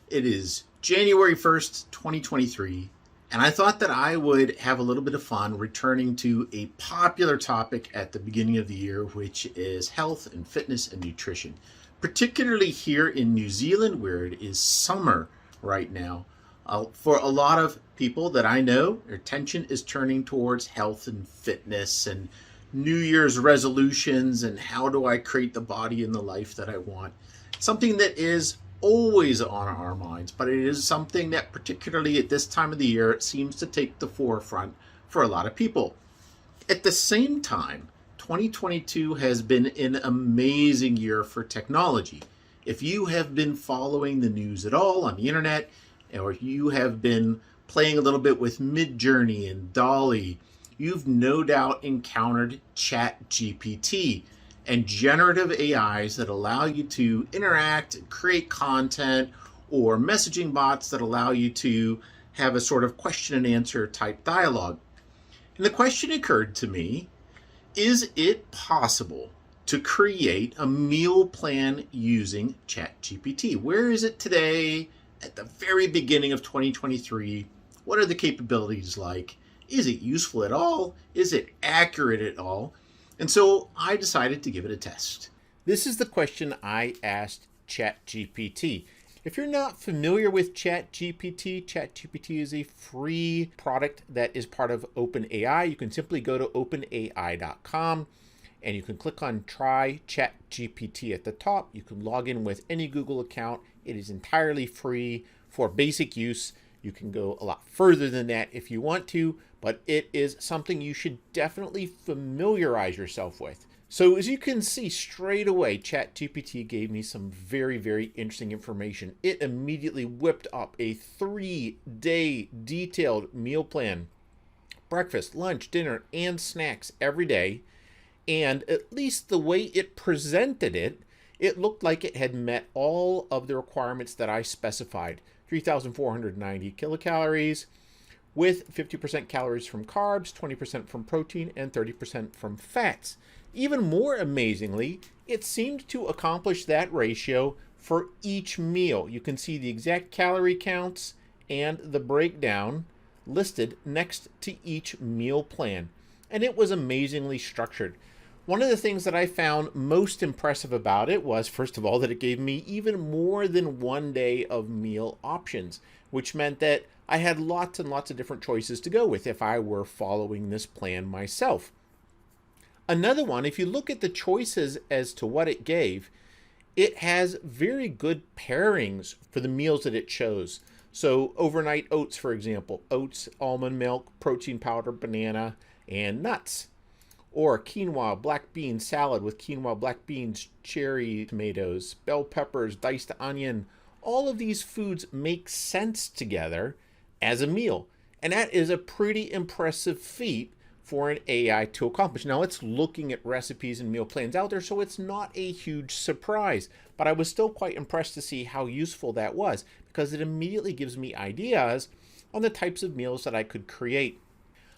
It is January 1st, 2023, and I thought that I would have a little bit of fun returning to a popular topic at the beginning of the year, which is health and fitness and nutrition, particularly here in New Zealand where it is summer right now. For a lot of people that I know, their attention is turning towards health and fitness and New Year's resolutions and how do I create the body and the life that I want. Something that is always on our minds, but it is something that, particularly at this time of the year, it seems to take the forefront for a lot of people. At the same time, 2022 has been an amazing year for technology. If you have been following the news at all on the internet, or you have been playing a little bit with Midjourney and Dolly, you've no doubt encountered ChatGPT and generative AIs that allow you to interact and create content, or messaging bots that allow you to have a sort of question and answer type dialogue. And the question occurred to me, is it possible to create a meal plan using ChatGPT? Where is it today at the very beginning of 2023? What are the capabilities like? Is it useful at all? Is it accurate at all? And so I decided to give it a test. This is the question I asked ChatGPT. If you're not familiar with ChatGPT, ChatGPT is a free product that is part of OpenAI. You can simply go to openai.com and you can click on Try ChatGPT at the top. You can log in with any Google account. It is entirely free for basic use. You can go a lot further than that if you want to, but it is something you should definitely familiarize yourself with. So as you can see straight away, ChatGPT gave me some very, very interesting information. It immediately whipped up a 3-day detailed meal plan. Breakfast, lunch, dinner, and snacks every day. And at least the way it presented it, it looked like it had met all of the requirements that I specified. 3,490 kilocalories with 50% calories from carbs, 20% from protein, and 30% from fats. Even more amazingly, it seemed to accomplish that ratio for each meal. You can see the exact calorie counts and the breakdown listed next to each meal plan. And it was amazingly structured. One of the things that I found most impressive about it was, first of all, that it gave me even more than one day of meal options, which meant that I had lots and lots of different choices to go with if I were following this plan myself. Another one, if you look at the choices as to what it gave, it has very good pairings for the meals that it chose. So overnight oats, for example, oats, almond milk, protein powder, banana, and nuts. Or quinoa black bean salad with quinoa black beans, cherry tomatoes, bell peppers, diced onion. All of these foods make sense together as a meal. And that is a pretty impressive feat for an AI to accomplish. Now it's looking at recipes and meal plans out there, so it's not a huge surprise. But I was still quite impressed to see how useful that was, because it immediately gives me ideas on the types of meals that I could create.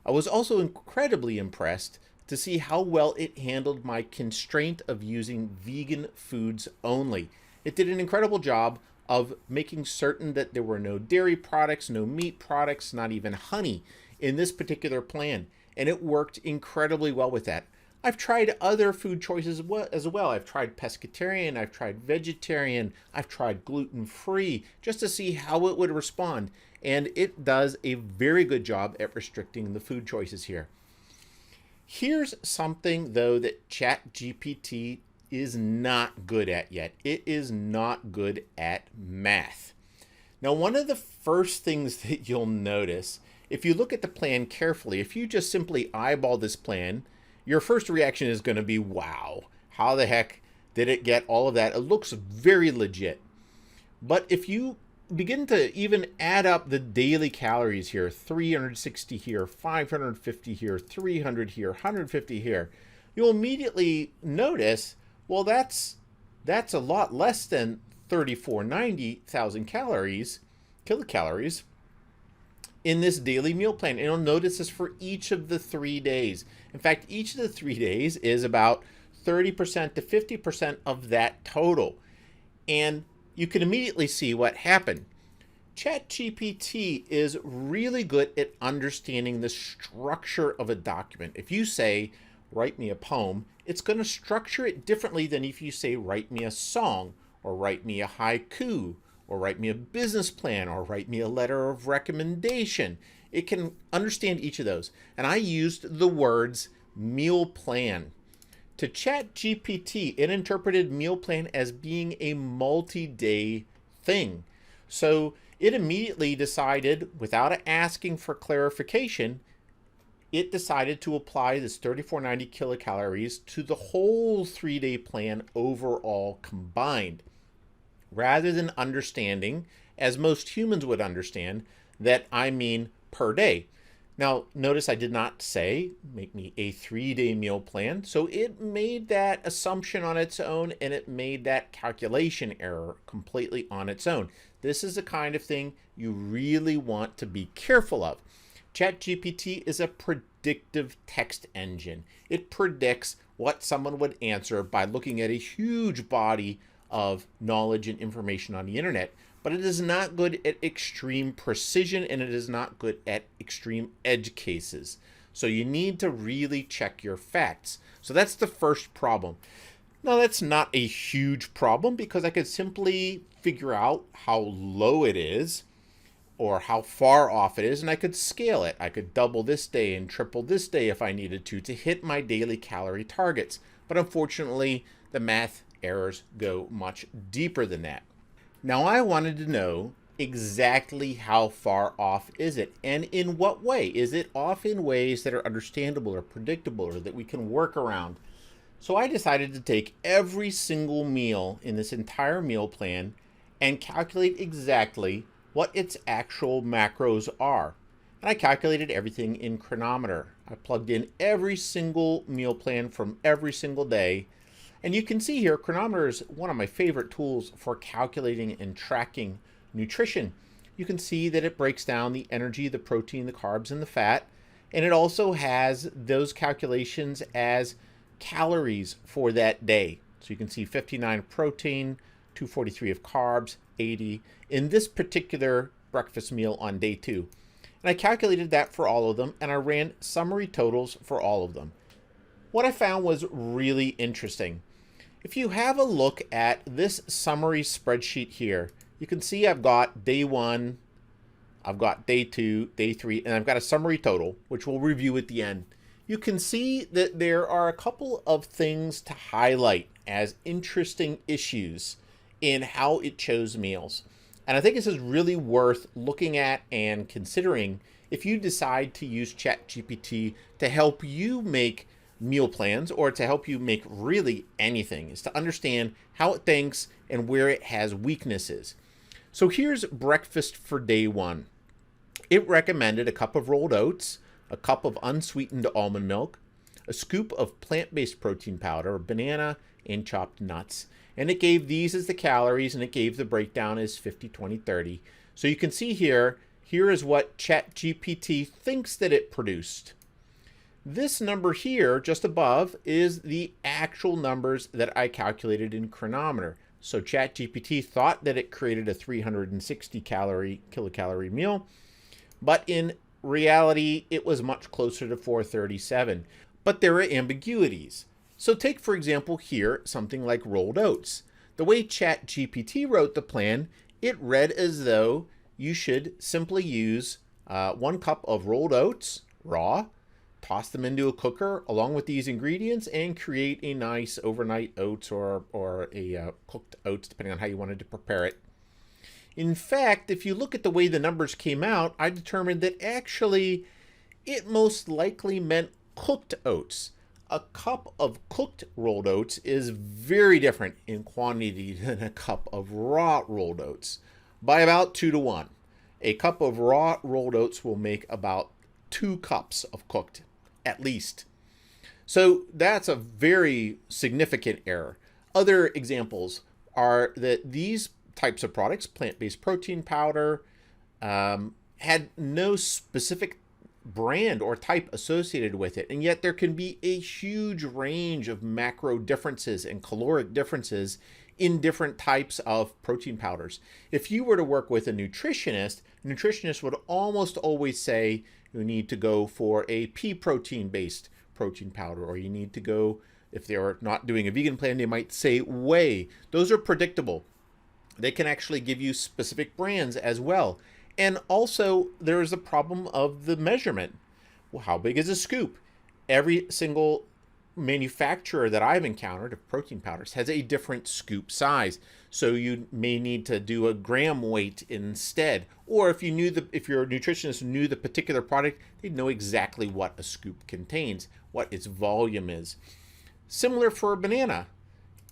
I was also incredibly impressed to see how well it handled my constraint of using vegan foods only. It did an incredible job of making certain that there were no dairy products, no meat products, not even honey in this particular plan. And it worked incredibly well with that. I've tried other food choices as well. I've tried pescatarian, I've tried vegetarian, I've tried gluten-free, just to see how it would respond. And it does a very good job at restricting the food choices here. Here's something, though, that ChatGPT is not good at yet. It is not good at math. Now, one of the first things that you'll notice, if you look at the plan carefully, if you just simply eyeball this plan, your first reaction is going to be, wow, how the heck did it get all of that? It looks very legit. But if you begin to even add up the daily calories here, 360 here, 550 here, 300 here, 150 here, you'll immediately notice, well, that's a lot less than 3,490,000 kilocalories in this daily meal plan. And you'll notice this for each of the 3 days. In fact, each of the 3 days is about 30% to 50% of that total. And you can immediately see what happened. ChatGPT is really good at understanding the structure of a document. If you say, write me a poem, it's going to structure it differently than if you say, write me a song, or write me a haiku, or write me a business plan, or write me a letter of recommendation. It can understand each of those. And I used the words meal plan. To ChatGPT, it interpreted meal plan as being a multi-day thing. So it immediately decided, without asking for clarification, it decided to apply this 3490 kilocalories to the whole 3-day plan overall combined, rather than understanding, as most humans would understand, that I mean per day. Now, notice I did not say, make me a 3-day meal plan. So it made that assumption on its own, and it made that calculation error completely on its own. This is the kind of thing you really want to be careful of. ChatGPT is a predictive text engine. It predicts what someone would answer by looking at a huge body of knowledge and information on the internet. But it is not good at extreme precision, and it is not good at extreme edge cases. So you need to really check your facts. So that's the first problem. Now, that's not a huge problem because I could simply figure out how low it is or how far off it is, and I could scale it. I could double this day and triple this day if I needed to hit my daily calorie targets. But unfortunately, the math errors go much deeper than that. Now, I wanted to know exactly how far off is it, and in what way. Is it off in ways that are understandable or predictable or that we can work around? So I decided to take every single meal in this entire meal plan and calculate exactly what its actual macros are. And I calculated everything in Chronometer. I plugged in every single meal plan from every single day. And you can see here, Chronometer is one of my favorite tools for calculating and tracking nutrition. You can see that it breaks down the energy, the protein, the carbs, and the fat. And it also has those calculations as calories for that day. So you can see 59 protein, 243 of carbs, 80 in this particular breakfast meal on day 2. And I calculated that for all of them, and I ran summary totals for all of them. What I found was really interesting. If you have a look at this summary spreadsheet here, you can see I've got day 1, I've got day 2, day 3, and I've got a summary total, which we'll review at the end. You can see that there are a couple of things to highlight as interesting issues in how it chose meals. And I think this is really worth looking at and considering if you decide to use ChatGPT to help you make meal plans or to help you make really anything, is to understand how it thinks and where it has weaknesses. So here's breakfast for day 1. It recommended a cup of rolled oats, a cup of unsweetened almond milk, a scoop of plant-based protein powder, a banana, and chopped nuts. And it gave these as the calories, and it gave the breakdown as 50, 20, 30. So you can see here is what ChatGPT thinks that it produced. This number here, just above, is the actual numbers that I calculated in Chronometer. So ChatGPT thought that it created a 360 kilocalorie meal, but in reality, it was much closer to 437. But there are ambiguities. So take, for example, here, something like rolled oats. The way ChatGPT wrote the plan, it read as though you should simply use 1 cup of rolled oats, raw, toss them into a cooker along with these ingredients, and create a nice overnight oats or a cooked oats, depending on how you wanted to prepare it. In fact, if you look at the way the numbers came out, I determined that actually it most likely meant cooked oats. A cup of cooked rolled oats is very different in quantity than a cup of raw rolled oats, by about 2 to 1. A cup of raw rolled oats will make about 2 cups of cooked, at least. So that's a very significant error. Other examples are that these types of products, plant-based protein powder, had no specific brand or type associated with it, and yet there can be a huge range of macro differences and caloric differences in different types of protein powders. If you were to work with a nutritionist would almost always say you need to go for a pea protein based protein powder, or you need to go, if they're not doing a vegan plan, they might say whey. Those are predictable. They can actually give you specific brands as well. And also, there is a problem of the measurement. Well, how big is a scoop? Every single manufacturer that I've encountered of protein powders has a different scoop size. So you may need to do a gram weight instead. Or if your nutritionist knew the particular product, they'd know exactly what a scoop contains, what its volume is. Similar for a banana.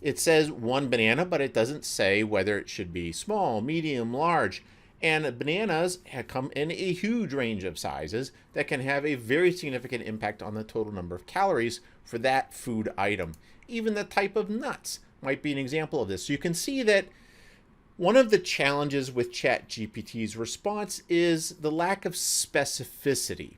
It says one banana, but it doesn't say whether it should be small, medium, large. And bananas come in a huge range of sizes that can have a very significant impact on the total number of calories for that food item. Even the type of nuts might be an example of this. So you can see that one of the challenges with ChatGPT's response is the lack of specificity.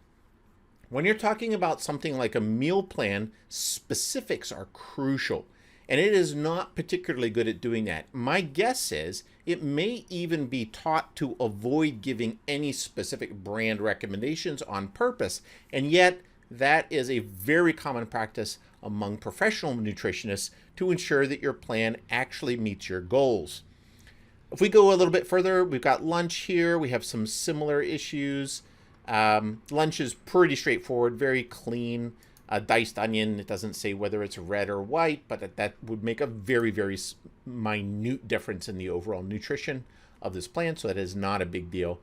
When you're talking about something like a meal plan, specifics are crucial. And it is not particularly good at doing that. My guess is it may even be taught to avoid giving any specific brand recommendations on purpose. And yet, that is a very common practice among professional nutritionists to ensure that your plan actually meets your goals. If we go a little bit further, we've got lunch here. We have some similar issues. Lunch is pretty straightforward, very clean. A diced onion, it doesn't say whether it's red or white, but that would make a very, very minute difference in the overall nutrition of this plant, so that is not a big deal.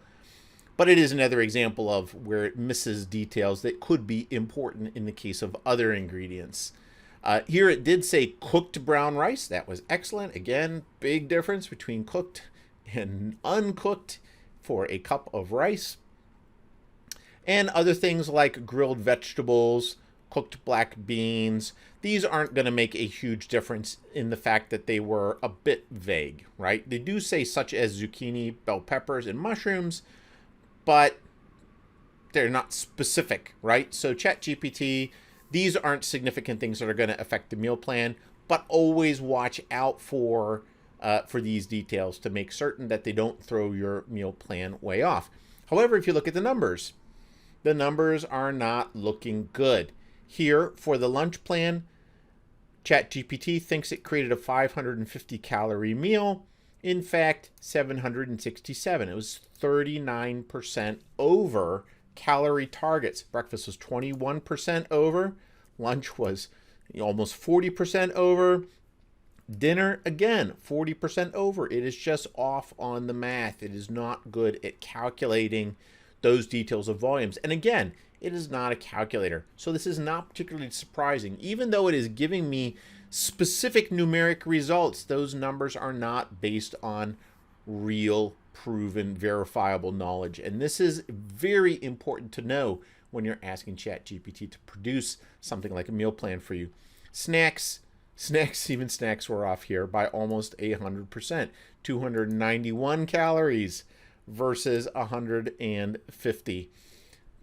But it is another example of where it misses details that could be important in the case of other ingredients. Here it did say cooked brown rice. That was excellent. Again, big difference between cooked and uncooked for a cup of rice. And other things like grilled vegetables, cooked black beans. These aren't going to make a huge difference in the fact that they were a bit vague, right? They do say such as zucchini, bell peppers, and mushrooms, but they're not specific, right? So ChatGPT, these aren't significant things that are going to affect the meal plan, but always watch out for these details to make certain that they don't throw your meal plan way off. However, if you look at the numbers are not looking good. Here, for the lunch plan, ChatGPT thinks it created a 550 calorie meal. In fact, 767. It was 39% over calorie targets. Breakfast was 21% over. Lunch was almost 40% over. Dinner, again, 40% over. It is just off on the math. It is not good at calculating those details of volumes. And again, it is not a calculator. So this is not particularly surprising. Even though it is giving me specific numeric results, those numbers are not based on real, proven, verifiable knowledge. And this is very important to know when you're asking ChatGPT to produce something like a meal plan for you. Snacks were off here by almost 100%. 291 calories versus 150.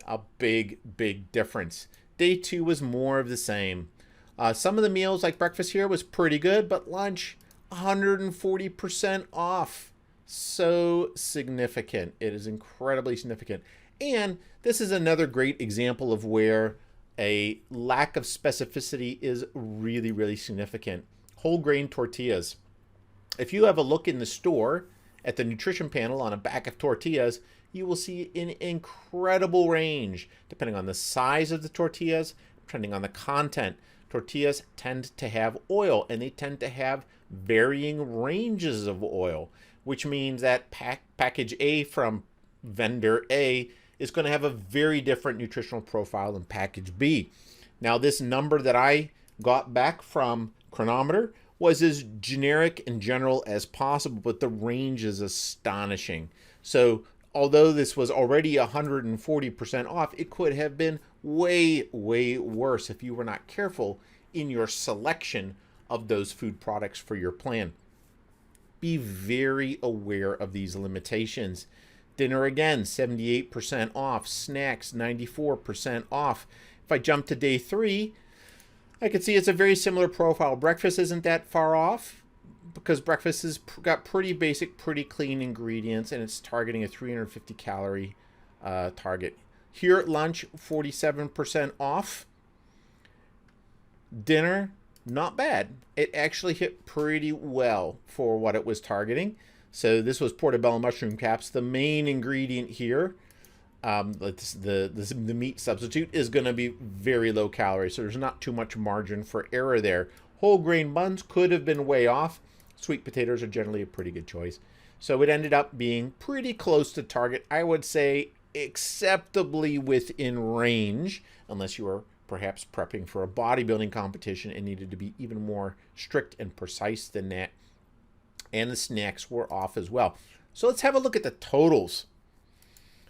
A big difference. Day 2 was more of the same. Some of the meals, like breakfast here, was pretty good, but lunch, 140% off. So significant. It is incredibly significant. And this is another great example of where a lack of specificity is really, really significant. Whole grain tortillas. If you have a look in the store at the nutrition panel on a bag of tortillas, you will see an incredible range depending on the size of the tortillas, depending on the content. Tortillas tend to have oil, and they tend to have varying ranges of oil, which means that package A from vendor A is going to have a very different nutritional profile than package B. Now, this number that I got back from Chronometer was as generic and general as possible, but the range is astonishing. So although this was already 140% off, it could have been way worse if you were not careful in your selection of those food products for your plan. Be very aware of these limitations. Dinner, again, 78% off. Snacks, 94% off. If I jump to day 3, I can see it's a very similar profile. Breakfast isn't that far off. because breakfast has got pretty basic, pretty clean ingredients, and it's targeting a 350 calorie target. Here at lunch, 47% off. Dinner, not bad. It actually hit pretty well for what it was targeting. So this was portobello mushroom caps. The main ingredient here, the meat substitute, is going to be very low calorie. So there's not too much margin for error there. Whole grain buns could have been way off. Sweet potatoes are generally a pretty good choice. So it ended up being pretty close to target. I would say acceptably within range, unless you were perhaps prepping for a bodybuilding competition and needed to be even more strict and precise than that. And the snacks were off as well. So let's have a look at the totals.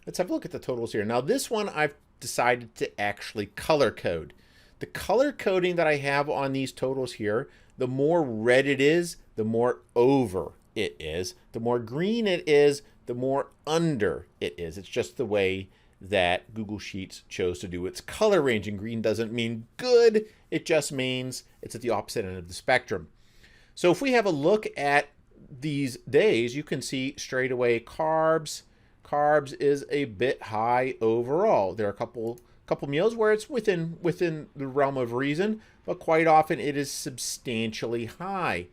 Let's have a look at the totals here. Now this one I've decided to actually color code. The color coding that I have on these totals here, the more red it is, the more over it is. The more green it is, the more under it is. It's just the way that Google Sheets chose to do its color ranging. Green doesn't mean good, it just means it's at the opposite end of the spectrum. So if we have a look at these days, you can see straight away carbs is a bit high overall. There are a couple meals where it's within the realm of reason, but quite often it is substantially high.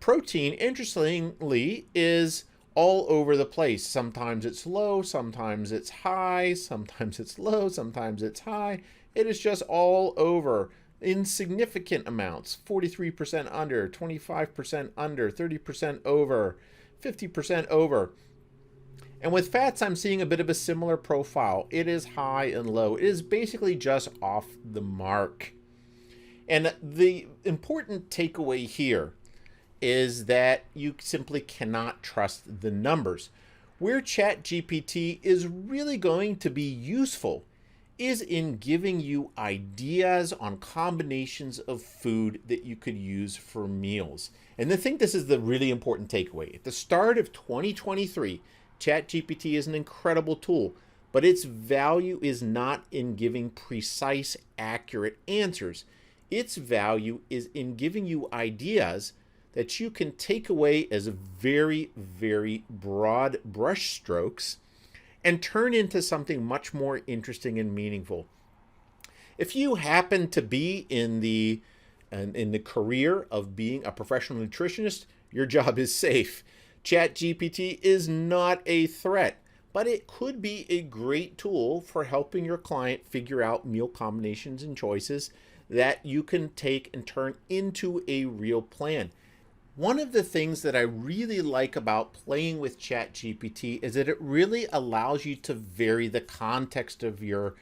Protein, interestingly, is all over the place. Sometimes it's low, sometimes it's high, sometimes it's low, sometimes it's high. It is just all over. Insignificant amounts, 43% under, 25% under, 30% over, 50% over. And with fats, I'm seeing a bit of a similar profile. It is high and low. It is basically just off the mark. And the important takeaway here is that you simply cannot trust the numbers. Where ChatGPT is really going to be useful is in giving you ideas on combinations of food that you could use for meals. And I think this is the really important takeaway. At the start of 2023, ChatGPT is an incredible tool, but its value is not in giving precise, accurate answers. Its value is in giving you ideas that you can take away as very, very broad brushstrokes and turn into something much more interesting and meaningful. If you happen to be in the career of being a professional nutritionist, your job is safe. ChatGPT is not a threat, but it could be a great tool for helping your client figure out meal combinations and choices that you can take and turn into a real plan. One of the things that I really like about playing with ChatGPT is that it really allows you to vary the context of your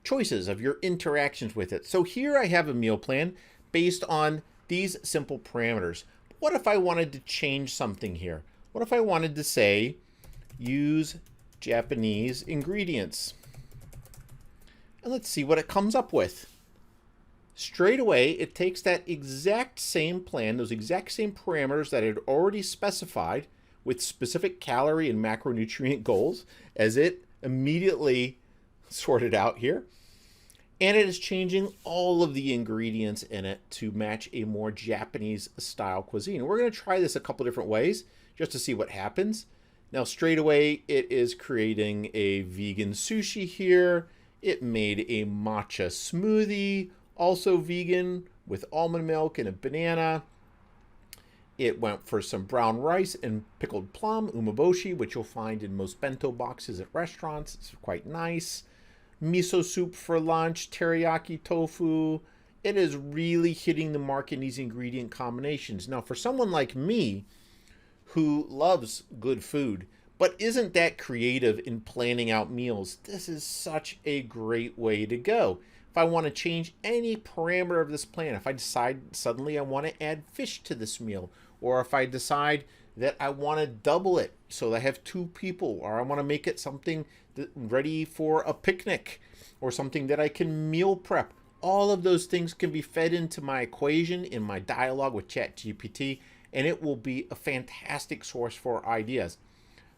choices, of your interactions with it. So here I have a meal plan based on these simple parameters. What if I wanted to change something here? What if I wanted to say, use Japanese ingredients? And let's see what it comes up with. Straight away, it takes that exact same plan, those exact same parameters that it had already specified with specific calorie and macronutrient goals, as it immediately sorted out here. And it is changing all of the ingredients in it to match a more Japanese style cuisine. We're going to try this a couple different ways just to see what happens. Now, straight away, it is creating a vegan sushi here. It made a matcha smoothie, also vegan, with almond milk and a banana. It went for some brown rice and pickled plum, umeboshi, which you'll find in most bento boxes at restaurants. It's quite nice. Miso soup for lunch, teriyaki tofu. It is really hitting the mark in these ingredient combinations. Now, for someone like me who loves good food, but isn't that creative in planning out meals, this is such a great way to go. If I want to change any parameter of this plan, if I decide suddenly I want to add fish to this meal, or if I decide that I want to double it so that I have 2 people, or I want to make it something ready for a picnic, or something that I can meal prep, all of those things can be fed into my equation in my dialogue with ChatGPT, and it will be a fantastic source for ideas.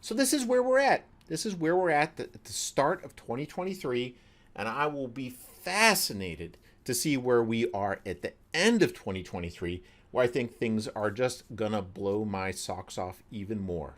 So this is where we're at. This is where we're at the start of 2023, and I will be fascinated to see where we are at the end of 2023 where I think things are just gonna blow my socks off even more.